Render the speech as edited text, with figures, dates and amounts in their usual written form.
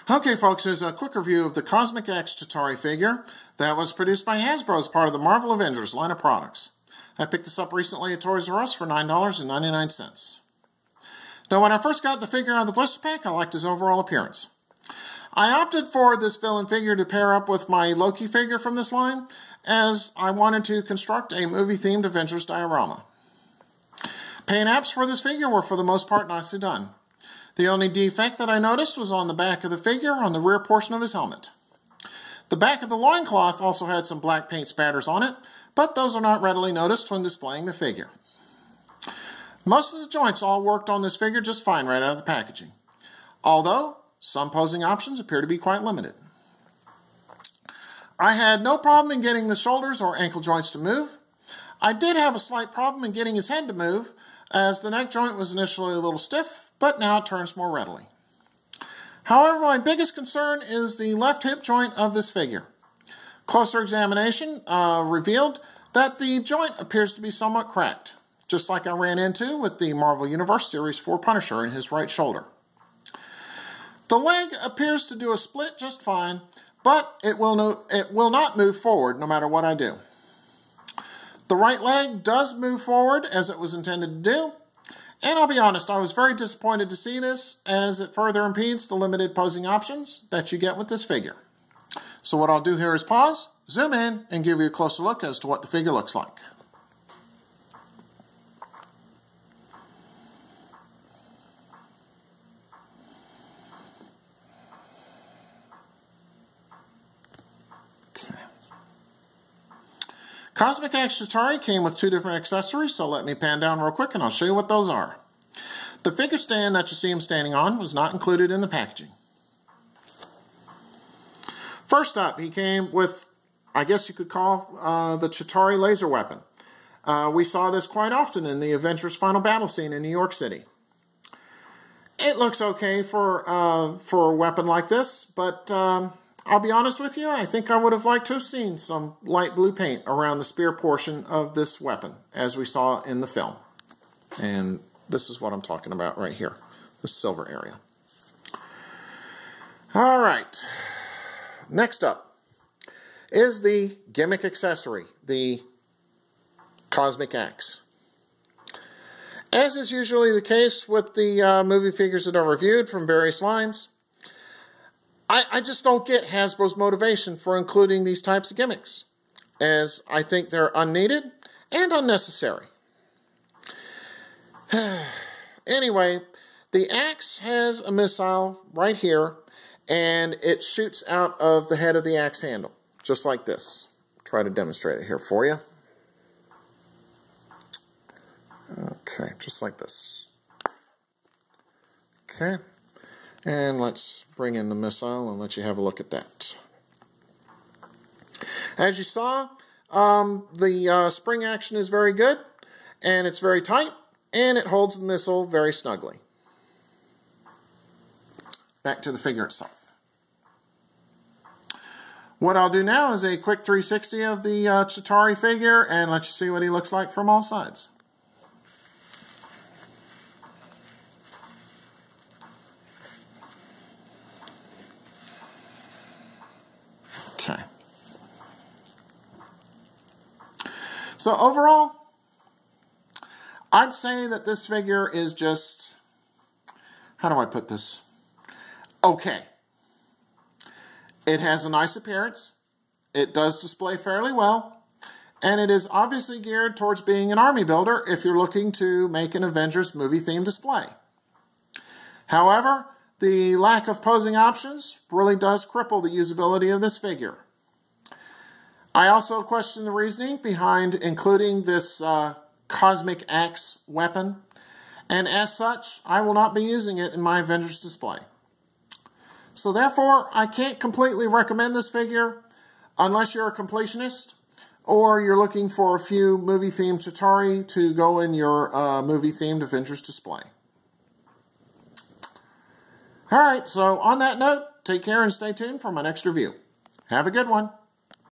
Okay, folks, here's a quick review of the Cosmic Axe Chitauri figure that was produced by Hasbro as part of the Marvel Avengers line of products. I picked this up recently at Toys R Us for $9.99. Now, when I first got the figure out of the blister pack, I liked his overall appearance. I opted for this villain figure to pair up with my Loki figure from this line, as I wanted to construct a movie-themed Avengers diorama. Paint apps for this figure were for the most part nicely done. The only defect that I noticed was on the back of the figure on the rear portion of his helmet. The back of the loincloth also had some black paint spatters on it, but those are not readily noticed when displaying the figure. Most of the joints all worked on this figure just fine right out of the packaging, although some posing options appear to be quite limited. I had no problem in getting the shoulders or ankle joints to move. I did have a slight problem in getting his head to move, as the neck joint was initially a little stiff, but now it turns more readily. However, my biggest concern is the left hip joint of this figure. Closer examination revealed that the joint appears to be somewhat cracked, just like I ran into with the Marvel Universe Series 4 Punisher in his right shoulder. The leg appears to do a split just fine, but it will not move forward no matter what I do. The right leg does move forward as it was intended to do, and I'll be honest, I was very disappointed to see this, as it further impedes the limited posing options that you get with this figure. So what I'll do here is pause, zoom in, and give you a closer look as to what the figure looks like. Cosmic Axe Chitauri came with 2 different accessories, so let me pan down real quick and I'll show you what those are. The figure stand that you see him standing on was not included in the packaging. First up, he came with, I guess you could call, the Chitauri laser weapon. We saw this quite often in the Avengers final battle scene in New York City. It looks okay for a weapon like this, but I'll be honest with you, I think I would have liked to have seen some light blue paint around the spear portion of this weapon, as we saw in the film. And this is what I'm talking about right here, the silver area. All right, next up is the Gimmick Accessory, the Cosmic Axe. As is usually the case with the movie figures that are reviewed from various lines, I just don't get Hasbro's motivation for including these types of gimmicks, as I think they're unneeded and unnecessary. Anyway, the axe has a missile right here, and it shoots out of the head of the axe handle, just like this. Try to demonstrate it here for you. Okay, just like this. Okay. And let's bring in the missile and let you have a look at that. As you saw, the spring action is very good, and it's very tight, and it holds the missile very snugly. Back to the figure itself. What I'll do now is a quick 360 of the Chitauri figure and let you see what he looks like from all sides. Okay. So overall, I'd say that this figure is just, how do I put this? Okay. It has a nice appearance. It does display fairly well. And it is obviously geared towards being an army builder if you're looking to make an Avengers movie-themed display. However, the lack of posing options really does cripple the usability of this figure. I also question the reasoning behind including this Cosmic Axe weapon, and as such, I will not be using it in my Avengers display. So therefore, I can't completely recommend this figure unless you're a completionist or you're looking for a few movie-themed Chitauri to go in your movie-themed Avengers display. Alright, so on that note, take care and stay tuned for my next review. Have a good one.